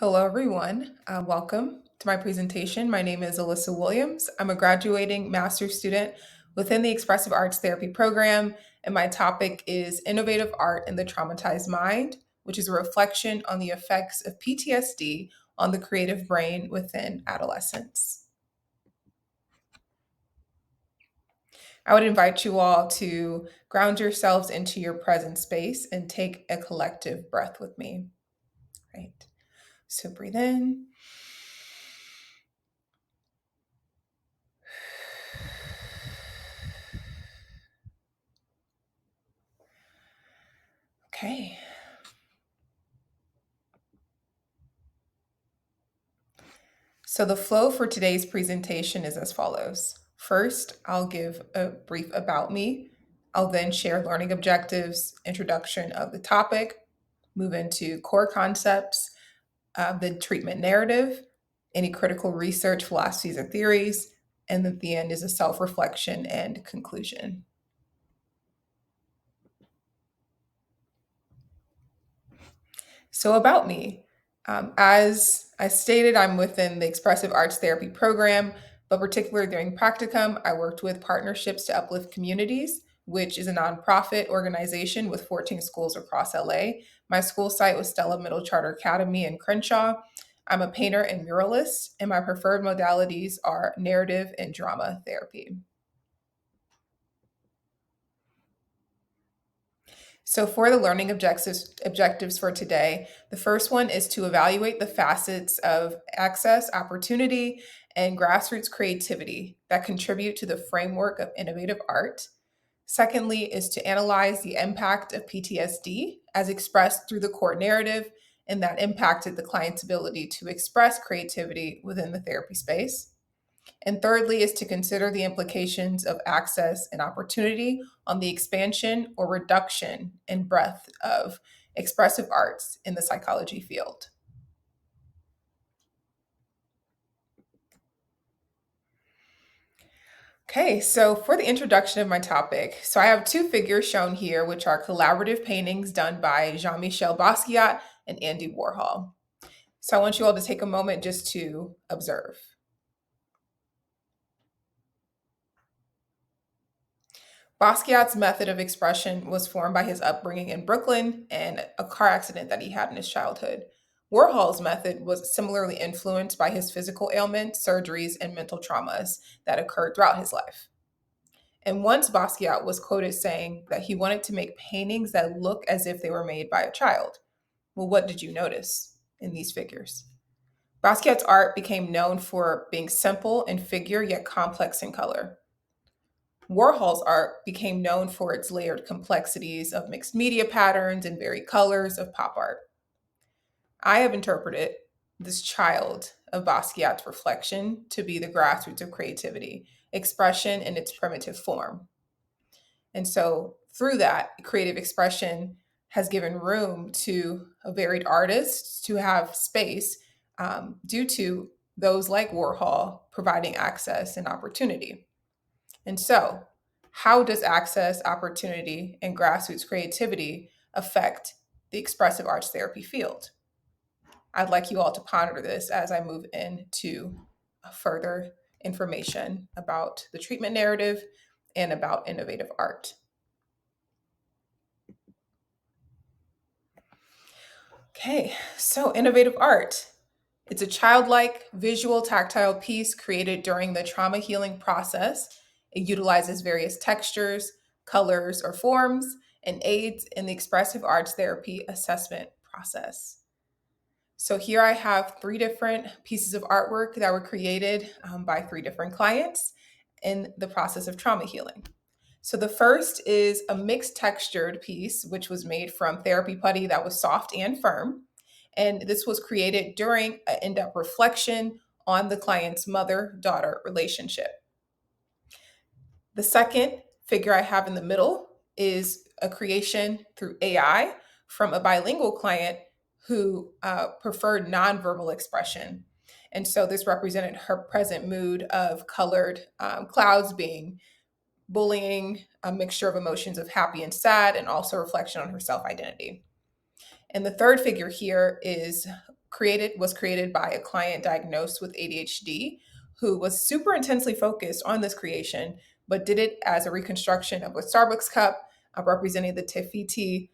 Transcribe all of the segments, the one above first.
Hello, everyone. Welcome to my presentation. My name is Alyssa Williams. I'm a graduating master's student within the Expressive Arts Therapy program, and my topic is Innovative Art in the Traumatized Mind, which is a reflection on the effects of PTSD on the creative brain within adolescence. I would invite you all to ground yourselves into your present space and take a collective breath with me. Right. So breathe in. Okay. So the flow for today's presentation is as follows. First, I'll give a brief about me. I'll then share learning objectives, introduction of the topic, move into core concepts, the treatment narrative, any critical research, philosophies, or theories, and at the end is a self-reflection and conclusion. So, about me, as I stated, I'm within the Expressive Arts Therapy program, but particularly during practicum, I worked with Partnerships to Uplift Communities, which is a nonprofit organization with 14 schools across LA. My school site was Stella Middle Charter Academy in Crenshaw. I'm a painter and muralist, and my preferred modalities are narrative and drama therapy. So for the learning objectives for today, the first one is to evaluate the facets of access, opportunity, and grassroots creativity that contribute to the framework of innovative art. Secondly, is to analyze the impact of PTSD as expressed through the core narrative and that impacted the client's ability to express creativity within the therapy space. And thirdly, is to consider the implications of access and opportunity on the expansion or reduction in breadth of expressive arts in the psychology field. Okay, so for the introduction of my topic, so I have two figures shown here, which are collaborative paintings done by Jean-Michel Basquiat and Andy Warhol. So I want you all to take a moment just to observe. Basquiat's method of expression was formed by his upbringing in Brooklyn and a car accident that he had in his childhood. Warhol's method was similarly influenced by his physical ailments, surgeries, and mental traumas that occurred throughout his life. And once Basquiat was quoted saying that he wanted to make paintings that look as if they were made by a child. Well, what did you notice in these figures? Basquiat's art became known for being simple in figure yet complex in color. Warhol's art became known for its layered complexities of mixed media patterns and varied colors of pop art. I have interpreted this child of Basquiat's reflection to be the grassroots of creativity, expression in its primitive form. And so, through that, creative expression has given room to a varied artists to have space due to those like Warhol providing access and opportunity. And so, how does access, opportunity, and grassroots creativity affect the expressive arts therapy field? I'd like you all to ponder this as I move into further information about the treatment narrative and about innovative art. Okay, so innovative art. It's a childlike, visual, tactile piece created during the trauma healing process. It utilizes various textures, colors, or forms, and aids in the expressive arts therapy assessment process. So here I have three different pieces of artwork that were created by three different clients in the process of trauma healing. So the first is a mixed textured piece, which was made from therapy putty that was soft and firm. And this was created during an in-depth reflection on the client's mother-daughter relationship. The second figure I have in the middle is a creation through AI from a bilingual client who preferred nonverbal expression. And so this represented her present mood of colored clouds being bullying, a mixture of emotions of happy and sad, and also reflection on her self identity. And the third figure here is created by a client diagnosed with ADHD who was super intensely focused on this creation, but did it as a reconstruction of a Starbucks cup representing the Tefiti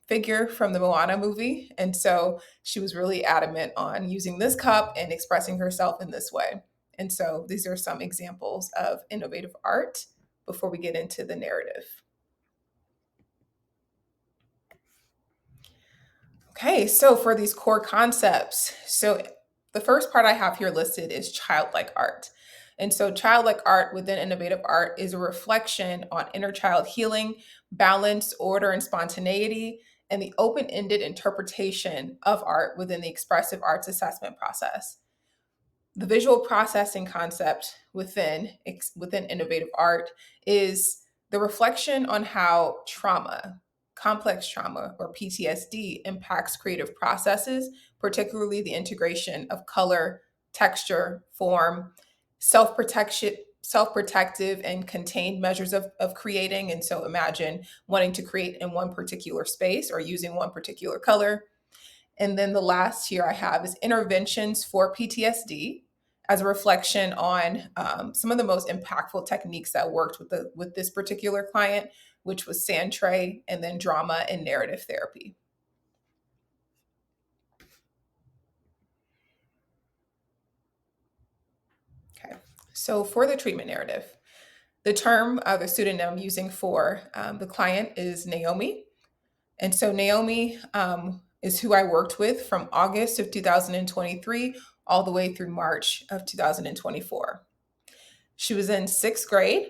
figure from the Moana movie. And so she was really adamant on using this cup and expressing herself in this way. And so these are some examples of innovative art before we get into the narrative. Okay, so for these core concepts, so the first part I have here listed is childlike art. And so, childlike art within innovative art is a reflection on inner child healing, balance, order, and spontaneity, and the open ended interpretation of art within the expressive arts assessment process. The visual processing concept within innovative art is the reflection on how complex trauma or PTSD impacts creative processes, particularly the integration of color, texture, form, self-protection, self-protective and contained measures of creating. And so imagine wanting to create in one particular space or using one particular color. And then the last here I have is interventions for PTSD as a reflection on some of the most impactful techniques that worked with this particular client, which was sand tray and then drama and narrative therapy. Okay, so for the treatment narrative, the pseudonym I'm using for the client is Naomi. And so Naomi is who I worked with from August of 2023 all the way through March of 2024. She was in sixth grade,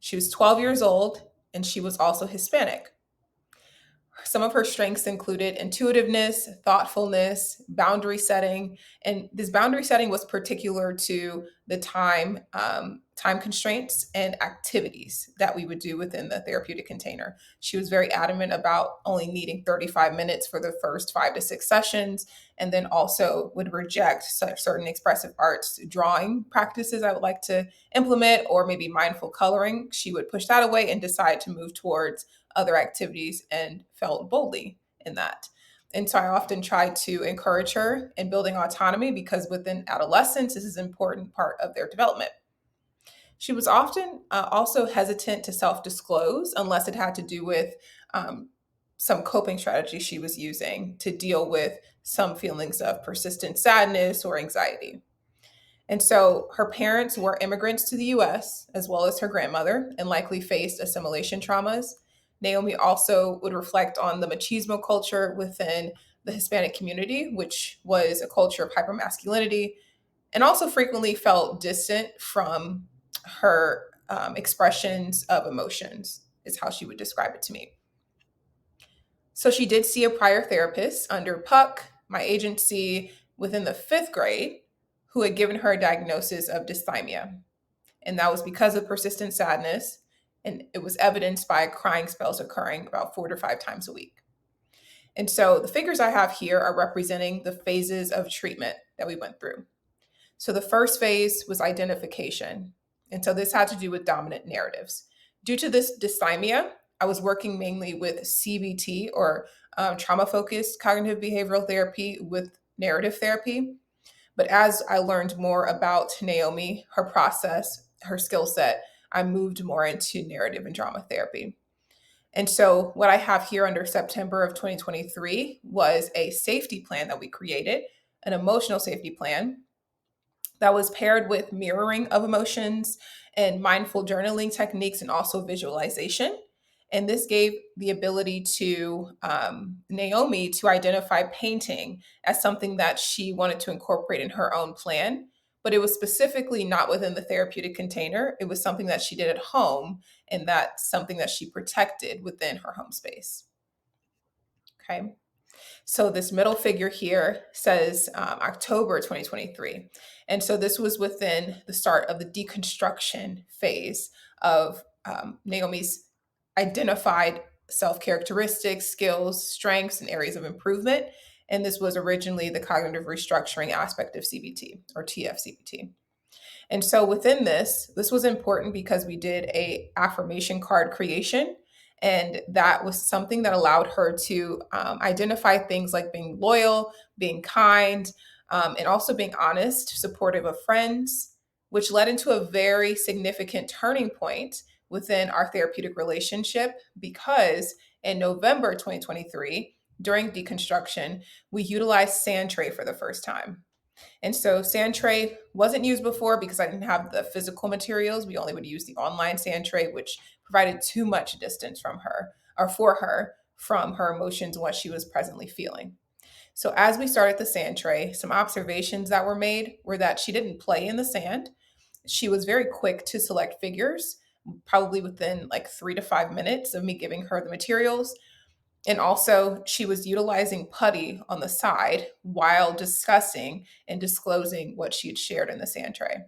she was 12 years old, and she was also Hispanic. Some of her strengths included intuitiveness, thoughtfulness, boundary setting, and this boundary setting was particular to the time constraints and activities that we would do within the therapeutic container. She was very adamant about only needing 35 minutes for the first 5 to 6 sessions, and then also would reject certain expressive arts drawing practices I would like to implement, or maybe mindful coloring. She would push that away and decide to move towards other activities and felt boldly in that. And so I often try to encourage her in building autonomy because within adolescence, this is an important part of their development. She was often also hesitant to self disclose unless it had to do with some coping strategy she was using to deal with some feelings of persistent sadness or anxiety. And so her parents were immigrants to the US, as well as her grandmother, and likely faced assimilation traumas. Naomi also would reflect on the machismo culture within the Hispanic community, which was a culture of hypermasculinity, and also frequently felt distant from her expressions of emotions, is how she would describe it to me. So she did see a prior therapist under Puck, my agency, within the fifth grade, who had given her a diagnosis of dysthymia. And that was because of persistent sadness. And it was evidenced by crying spells occurring about 4 to 5 times a week. And so the figures I have here are representing the phases of treatment that we went through. So the first phase was identification. And so this had to do with dominant narratives. Due to this dysthymia, I was working mainly with CBT or trauma focused cognitive behavioral therapy with narrative therapy. But as I learned more about Naomi, her process, her skill set, I moved more into narrative and drama therapy. And so, what I have here under September of 2023 was a safety plan that we created, an emotional safety plan that was paired with mirroring of emotions and mindful journaling techniques and also visualization. And this gave the ability to Naomi to identify painting as something that she wanted to incorporate in her own plan. But it was specifically not within the therapeutic container. It was something that she did at home, and that's something that she protected within her home space. Okay. So this middle figure here says October 2023. And so this was within the start of the deconstruction phase of Naomi's identified self characteristics, skills, strengths, and areas of improvement. And this was originally the cognitive restructuring aspect of CBT or TFCBT. And so within this was important because we did a affirmation card creation. And that was something that allowed her to identify things like being loyal, being kind, and also being honest, supportive of friends, which led into a very significant turning point within our therapeutic relationship because in November 2023, during deconstruction, we utilized sand tray for the first time. And so sand tray wasn't used before because I didn't have the physical materials. We only would use the online sand tray, which provided too much distance from her or for her from her emotions and what she was presently feeling. So as we started the sand tray, some observations that were made were that she didn't play in the sand. She was very quick to select figures, probably within like 3 to 5 minutes of me giving her the materials. And also, she was utilizing putty on the side while discussing and disclosing what she had shared in the sand tray.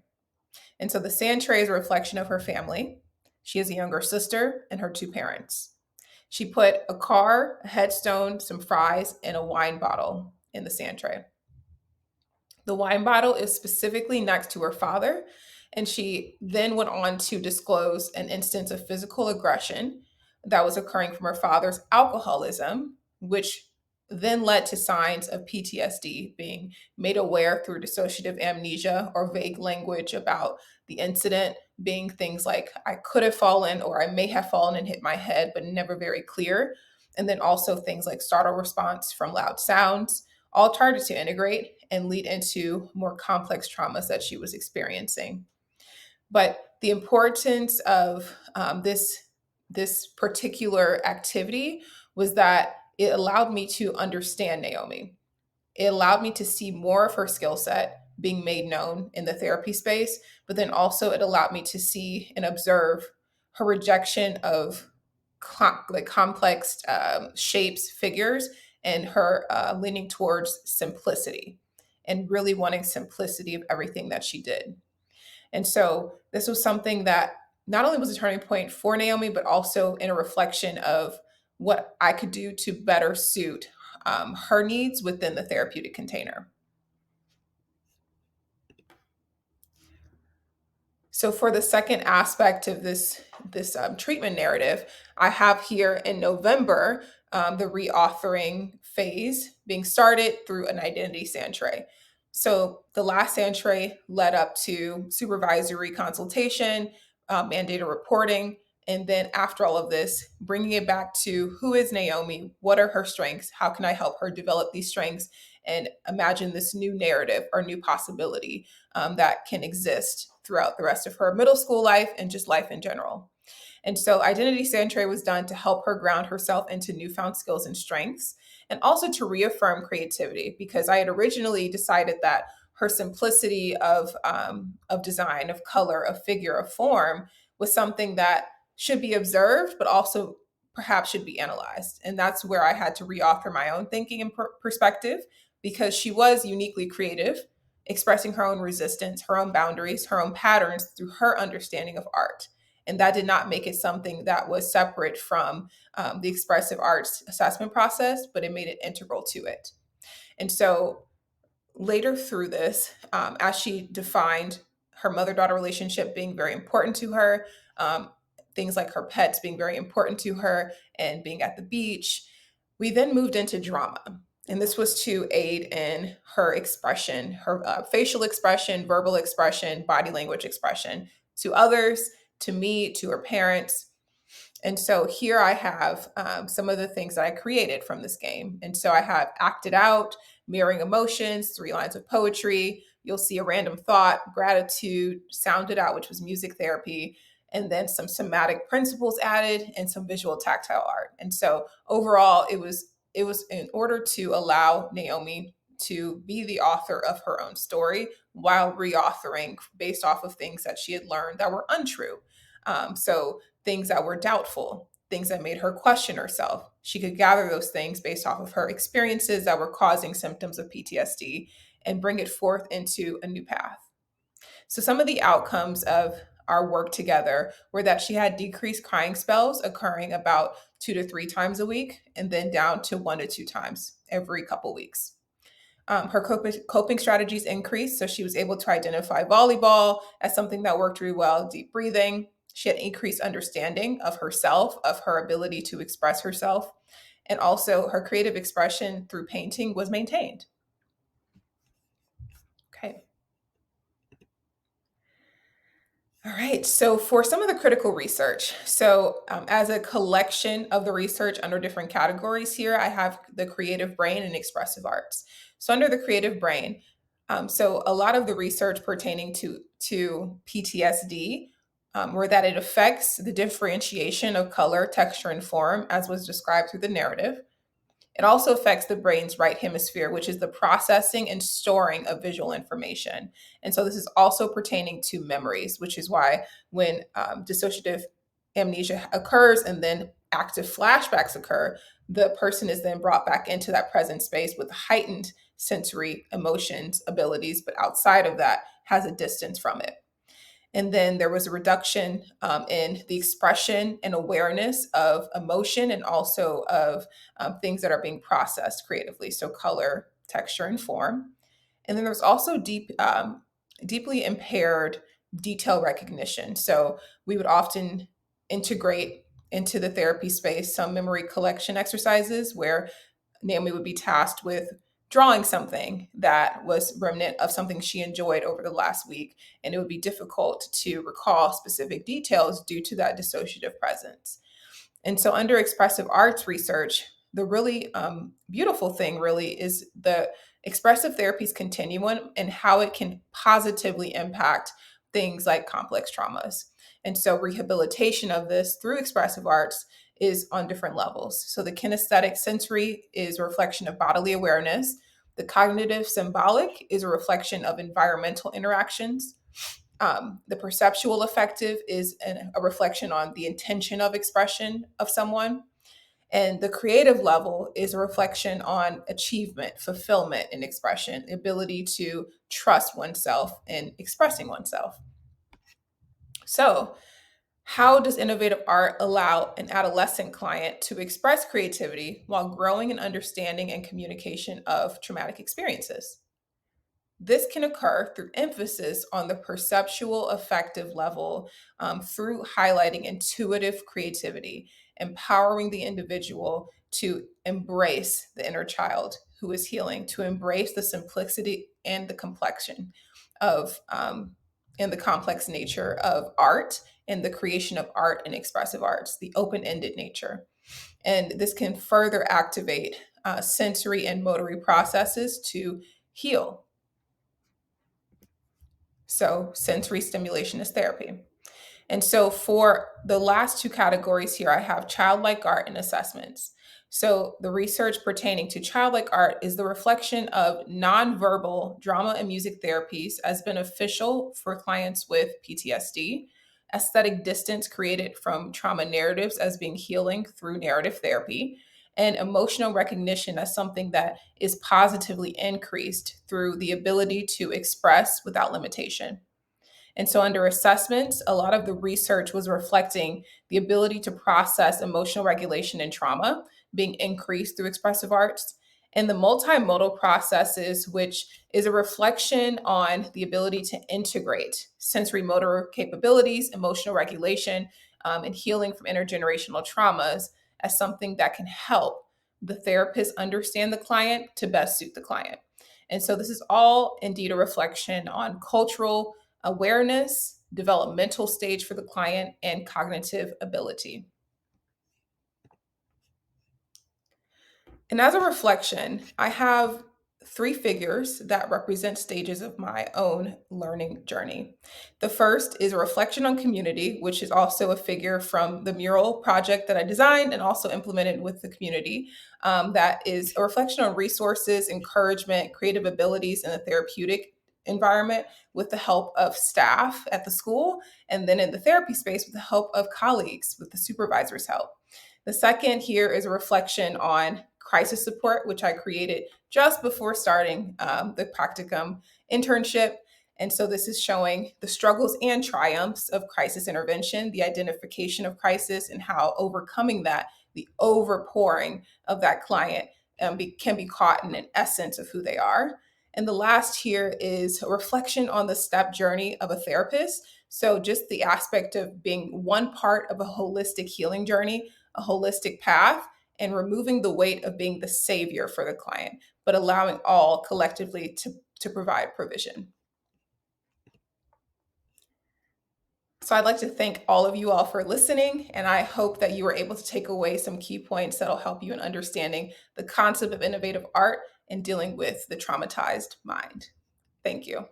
And so the sand tray is a reflection of her family. She has a younger sister and her two parents. She put a car, a headstone, some fries, and a wine bottle in the sand tray. The wine bottle is specifically next to her father, and she then went on to disclose an instance of physical aggression that was occurring from her father's alcoholism, which then led to signs of PTSD, being made aware through dissociative amnesia or vague language about the incident, being things like, I could have fallen or I may have fallen and hit my head, but never very clear. And then also things like startle response from loud sounds, all started to integrate and lead into more complex traumas that she was experiencing. But the importance of this particular activity was that it allowed me to understand Naomi. It allowed me to see more of her skill set being made known in the therapy space, but then also it allowed me to see and observe her rejection of complex shapes, figures, and her leaning towards simplicity and really wanting simplicity of everything that she did. And so this was something that not only was a turning point for Naomi, but also in a reflection of what I could do to better suit her needs within the therapeutic container. So for the second aspect of this treatment narrative, I have here in November the reauthoring phase being started through an identity sand tray. So the last sand tray led up to supervisory consultation, mandated reporting, and then after all of this, bringing it back to who is Naomi? What are her strengths? How can I help her develop these strengths and imagine this new narrative or new possibility that can exist throughout the rest of her middle school life and just life in general. And so Identity Sandtray was done to help her ground herself into newfound skills and strengths, and also to reaffirm creativity, because I had originally decided that her simplicity of design, of color, of figure, of form was something that should be observed, but also perhaps should be analyzed. And that's where I had to reauthor my own thinking and perspective, because she was uniquely creative, expressing her own resistance, her own boundaries, her own patterns through her understanding of art. And that did not make it something that was separate from the expressive arts assessment process, but it made it integral to it. And so later through this, as she defined her mother daughter relationship being very important to her, um, things like her pets being very important to her, and being at the beach, we then moved into drama. And this was to aid in her expression, her facial expression, verbal expression, body language expression to others, to me, to her parents. And so here I have some of the things that I created from this game. And so I have acted out, mirroring emotions, 3 lines of poetry. You'll see a random thought, gratitude, sounded out, which was music therapy, and then some somatic principles added and some visual tactile art. And so overall, it was in order to allow Naomi to be the author of her own story while reauthoring based off of things that she had learned that were untrue. So things that were doubtful, things that made her question herself. She could gather those things based off of her experiences that were causing symptoms of PTSD and bring it forth into a new path. So, some of the outcomes of our work together were that she had decreased crying spells occurring about 2 to 3 times a week, and then down to 1 to 2 times every couple weeks. Her coping strategies increased, so she was able to identify volleyball as something that worked really well, deep breathing. She had increased understanding of herself, of her ability to express herself, and also her creative expression through painting was maintained. Okay. All right. So, for some of the critical research, as a collection of the research under different categories here, I have the creative brain and expressive arts. So, under the creative brain, a lot of the research pertaining to PTSD were that it affects the differentiation of color, texture, and form, as was described through the narrative. It also affects the brain's right hemisphere, which is the processing and storing of visual information. And so this is also pertaining to memories, which is why when dissociative amnesia occurs and then active flashbacks occur, the person is then brought back into that present space with heightened sensory emotions, abilities, but outside of that has a distance from it. And then there was a reduction in the expression and awareness of emotion and also of things that are being processed creatively. So, color, texture, and form. And then there's also deeply impaired detail recognition. So, we would often integrate into the therapy space some memory collection exercises where Naomi would be tasked with drawing something that was remnant of something she enjoyed over the last week. And it would be difficult to recall specific details due to that dissociative presence. And so, under expressive arts research, the really beautiful thing really is the expressive therapies continuum and how it can positively impact things like complex traumas. And so, rehabilitation of this through expressive arts is on different levels. So, the kinesthetic sensory is a reflection of bodily awareness, the cognitive symbolic is a reflection of environmental interactions. The perceptual affective is a reflection on the intention of expression of someone. And the creative level is a reflection on achievement, fulfillment, and expression, the ability to trust oneself in expressing oneself. So, how does innovative art allow an adolescent client to express creativity while growing in understanding and communication of traumatic experiences? This can occur through emphasis on the perceptual affective level through highlighting intuitive creativity, empowering the individual to embrace the inner child who is healing, to embrace the simplicity and the complexion of and the complex nature of art and the creation of art and expressive arts, the open-ended nature. And this can further activate sensory and motory processes to heal. So, sensory stimulation is therapy. And so, for the last two categories here, I have childlike art and assessments. So, the research pertaining to childlike art is the reflection of nonverbal drama and music therapies as beneficial for clients with PTSD, aesthetic distance created from trauma narratives as being healing through narrative therapy, and emotional recognition as something that is positively increased through the ability to express without limitation. And so, under assessments, a lot of the research was reflecting the ability to process emotional regulation and trauma being increased through expressive arts, and the multimodal processes, which is a reflection on the ability to integrate sensory motor capabilities, emotional regulation, and healing from intergenerational traumas as something that can help the therapist understand the client to best suit the client. And so, this is all indeed a reflection on cultural awareness, developmental stage for the client, and cognitive ability. And as a reflection, I have three figures that represent stages of my own learning journey. The first is a reflection on community, which is also a figure from the mural project that I designed and also implemented with the community. That is a reflection on resources, encouragement, creative abilities in a therapeutic environment with the help of staff at the school, and then in the therapy space with the help of colleagues, with the supervisor's help. The second here is a reflection on crisis support, which I created just before starting the practicum internship. And so this is showing the struggles and triumphs of crisis intervention, the identification of crisis, and how overcoming that, the overpouring of that client, can be caught in an essence of who they are. And the last here is a reflection on the step journey of a therapist. So, just the aspect of being one part of a holistic healing journey, a holistic path, and removing the weight of being the savior for the client, but allowing all collectively to provide provision. So I'd like to thank all of you all for listening, and I hope that you were able to take away some key points that'll help you in understanding the concept of innovative art and dealing with the traumatized mind. Thank you.